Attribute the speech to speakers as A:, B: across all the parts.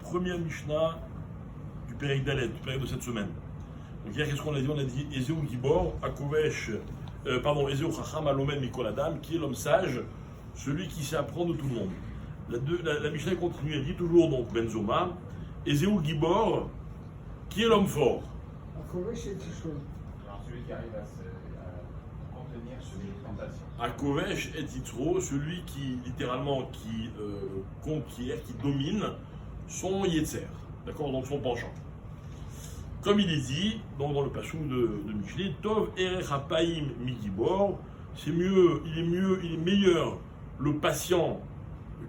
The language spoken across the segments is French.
A: première Mishnah du Pérek Dalet, du Pérek de cette semaine. Donc hier, qu'est-ce qu'on a dit? On a dit Ezeu Gibor, Akovesh, Ezeu Chacham Alomen Mikol Adam, qui est l'homme sage, celui qui sait apprendre de tout le monde. La Mishnah continue, elle dit toujours donc Benzoma, Ezeu Gibor, qui est l'homme fort.
B: Akovesh et Tishon.
C: Alors celui qui arrive à contenir sur les tentations.
A: Akovesh et Titro, celui qui littéralement conquiert, qui domine son Yetzer, d'accord, donc son penchant. Comme il est dit donc dans le passou de Michelet, Tov Erech Hapaim Migibor, c'est mieux, il est meilleur le patient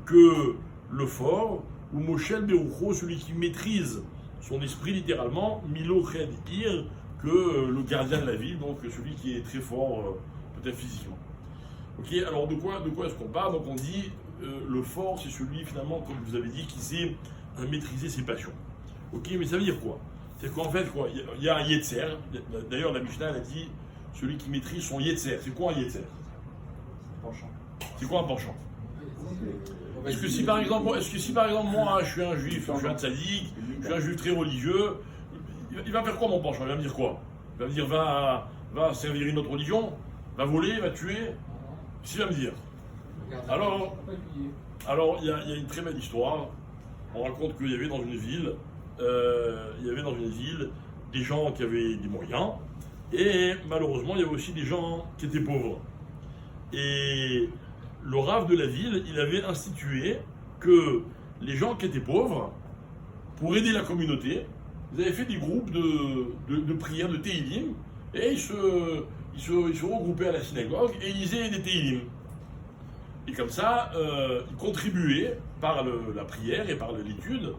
A: que le fort, ou Moshel Berucho, celui qui maîtrise son esprit littéralement, Milo Ched Ir, que le gardien de la ville, donc celui qui est très fort peut-être physiquement. Ok, alors de quoi est-ce qu'on parle? Donc on dit le fort, c'est celui finalement, comme je vous avais dit, qui sait maîtriser ses passions. Ok, mais ça veut dire quoi? C'est qu'en fait, quoi, il y a un Yetzer. D'ailleurs, la Mishnah elle a dit celui qui maîtrise son Yetzer. C'est quoi un Yetzer?
C: Penchant.
A: C'est quoi un penchant? Est-ce que si par exemple moi, je suis un juif, je suis un tzaddik, je suis un juif très religieux, il va faire quoi mon penchant? Il va me dire quoi? Il va me dire va servir une autre religion, va voler, va tuer. Qu'est-ce qu'il va me dire? Alors il y a une très belle histoire. On raconte qu'il y avait dans une ville, des gens qui avaient des moyens, et malheureusement il y avait aussi des gens qui étaient pauvres. Et le rave de la ville, il avait institué que les gens qui étaient pauvres, pour aider la communauté, ils avaient fait des groupes de prières, de Teilim, et ils se regroupaient à la synagogue et ils lisaient des Teilim. Et comme ça, ils contribuaient par la prière et par l'étude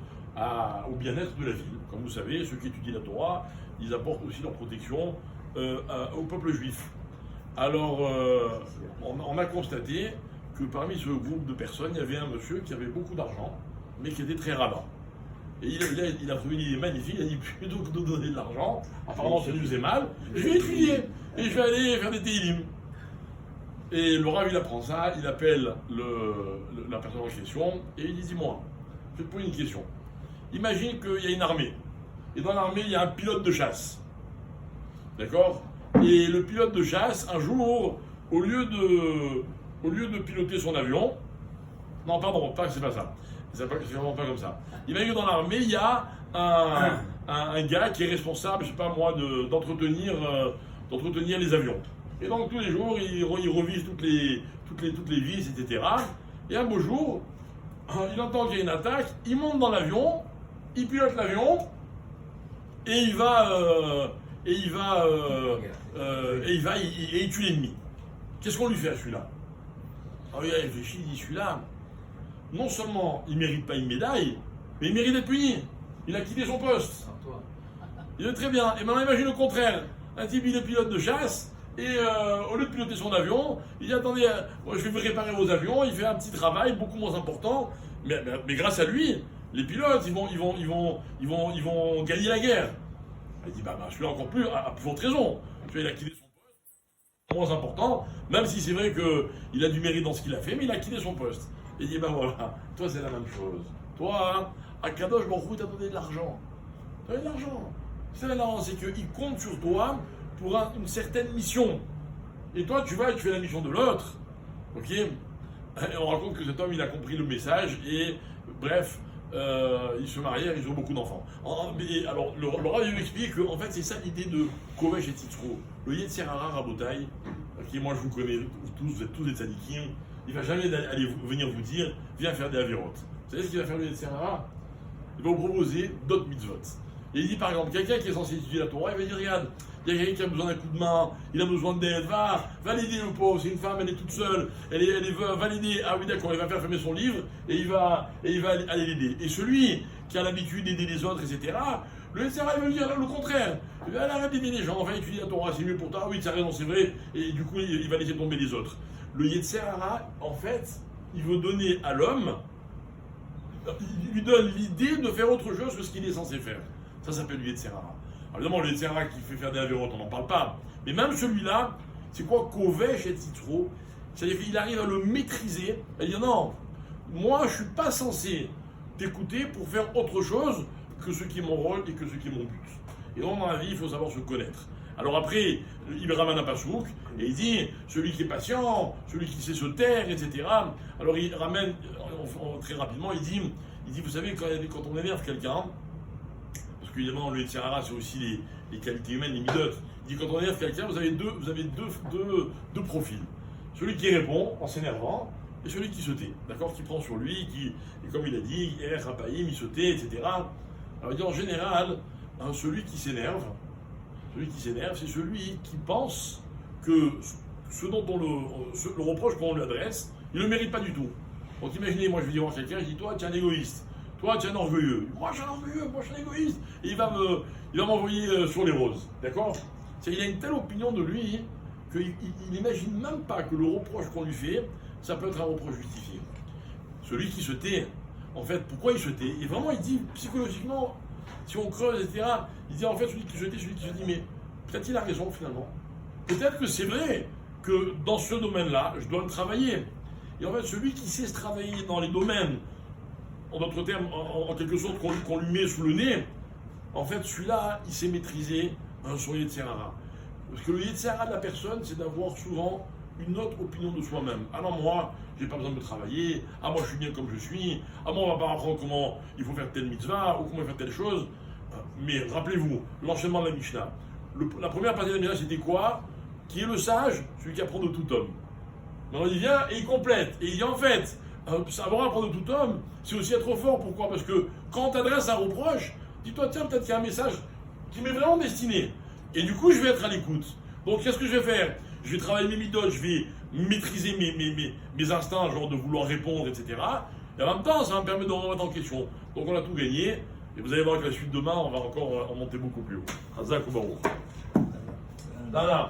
A: au bien-être de la ville. Comme vous savez, ceux qui étudient la Torah, ils apportent aussi leur protection au peuple juif. Alors, on a constaté que parmi ce groupe de personnes, il y avait un monsieur qui avait beaucoup d'argent, mais qui était très radin. Et il a trouvé une idée magnifique, il a dit plutôt que de donner de l'argent, apparemment ça lui faisait mal, je vais étudier, et je vais aller faire des télim. Et le rav il apprend ça, il appelle la personne en question, et il dit dis-moi, je vais te poser une question. Imagine qu'il y a une armée, et dans l'armée il y a un pilote de chasse. D'accord? Et le pilote de chasse, un jour, au lieu de piloter son avion, non pardon, c'est pas ça, c'est vraiment pas comme ça. Imagine que dans l'armée, il y a un gars qui est responsable, je sais pas moi, d'entretenir les avions. Et donc tous les jours, il revise toutes les vis, etc. Et un beau jour, il entend qu'il y a une attaque, il monte dans l'avion, il pilote l'avion, et il tue l'ennemi. Qu'est-ce qu'on lui fait à celui-là? Alors il réfléchit, il dit celui-là, non seulement il ne mérite pas une médaille, mais il mérite d'être puni. Il a quitté son poste. Il est très bien. Et maintenant imagine le contraire. Un type il est pilote de chasse, et au lieu de piloter son avion, il dit attendez, moi, je vais vous réparer vos avions, il fait un petit travail beaucoup moins important, mais grâce à lui, les pilotes ils vont gagner la guerre. Il dit celui-là encore plus, à plus forte raison. Il a quitté son poste, moins important, même si c'est vrai qu'il a du mérite dans ce qu'il a fait, mais il a quitté son poste. Et il dit voilà, toi c'est la même chose. Toi, à Kadosh Baruch Hu, t'as donné de l'argent. T'as donné de l'argent. C'est qu'il compte sur toi pour une certaine mission. Et toi, tu vas et tu fais la mission de l'autre. Ok? Et on raconte que cet homme, il a compris le message et, bref, ils se marièrent, ils ont beaucoup d'enfants. Alors, le Rav lui explique qu'en fait, c'est ça l'idée de Kovesh et Titro. Le Yetzer Hara Rabotai, qui moi je vous connais tous, vous êtes tous des tzadikim, il ne va jamais venir vous dire, viens faire des avérotes. Vous savez ce qu'il va faire le Yetzer Hara? Il va vous proposer d'autres mitzvot. Et il dit par exemple, quelqu'un qui est censé étudier la Torah, il va dire regarde, il y a quelqu'un qui a besoin d'un coup de main, il a besoin d'aide, va l'aider le pauvre, c'est une femme, elle est toute seule, elle va l'aider, ah oui d'accord, il va faire fermer son livre et il va aller l'aider. Et celui qui a l'habitude d'aider les autres, etc., le Yetzer Hara il va lui dire le contraire, il va arrêter d'aider les gens, va étudier la Torah, c'est mieux pour toi, ah oui tu as raison, c'est vrai, et du coup il va laisser tomber les autres. Le Yetzer Hara, en fait, il veut donner à l'homme, il lui donne l'idée de faire autre chose que ce qu'il est censé faire. Ça s'appelle le Yetzer Hara. Alors évidemment, le Yetzer Hara qui fait faire des avérotes, on n'en parle pas. Mais même celui-là, c'est quoi Kovesh et Titro? C'est-à-dire qu'il arrive à le maîtriser, à dire non, moi je ne suis pas censé t'écouter pour faire autre chose que ce qui est mon rôle et que ce qui est mon but. Et donc dans la vie, il faut savoir se connaître. Alors après, il ramène un pasouk et il dit celui qui est patient, celui qui sait se taire, etc. Alors il ramène très rapidement, il dit vous savez, quand on énerve quelqu'un, parce qu'évidemment le Yetzer Hara c'est aussi les qualités humaines, les midot, il dit quand on énerve quelqu'un, vous avez deux profils. Celui qui répond en s'énervant et celui qui se tait, d'accord, qui prend sur lui, et comme il a dit, Rapaïm, il se tait, etc. Alors il dit en général, celui qui s'énerve, c'est celui qui pense que ce dont le reproche qu'on lui adresse, il ne le mérite pas du tout. Donc imaginez, moi je vais dire à quelqu'un, je dis toi tu es un égoïste, toi tu es un orgueilleux, moi je suis un orgueilleux, moi je suis un égoïste, et il va m'envoyer sur les roses, d'accord? Il a une telle opinion de lui qu'il n'imagine même pas que le reproche qu'on lui fait, ça peut être un reproche justifié. Celui qui se tait, en fait, pourquoi il se tait? Et vraiment il dit psychologiquement, si on creuse, etc., il dit en fait celui qui se dit, mais peut-être il a raison finalement. Peut-être que c'est vrai que dans ce domaine-là, je dois le travailler. Et en fait, celui qui sait se travailler dans les domaines, en d'autres termes, en quelque sorte, qu'on lui met sous le nez, en fait, celui-là, il sait maîtriser son Yetzer Hara. Parce que le Yetzer Hara de la personne, c'est d'avoir souvent une autre opinion de soi-même. Alors moi, j'ai pas besoin de travailler, moi je suis bien comme je suis, moi on va pas apprendre comment il faut faire telle mitzvah ou comment faire telle chose. Mais rappelez-vous, l'enchaînement de la Mishnah. La première partie de la Mishnah, c'était quoi? Qui est le sage? Celui qui apprend de tout homme. Maintenant il vient et il complète. Et il dit en fait, savoir apprendre de tout homme, c'est aussi être fort. Pourquoi? Parce que quand on t'adresse un reproche, dis-toi, tiens, peut-être qu'il y a un message qui m'est vraiment destiné. Et du coup, je vais être à l'écoute. Donc qu'est-ce que je vais faire? Je vais travailler mes midotes, je vais maîtriser mes instincts, genre de vouloir répondre, etc. Et en même temps, ça va me permettre de remettre en question. Donc on a tout gagné. Et vous allez voir que la suite demain, on va encore en monter beaucoup plus haut. Hazak ou Baruch. Là.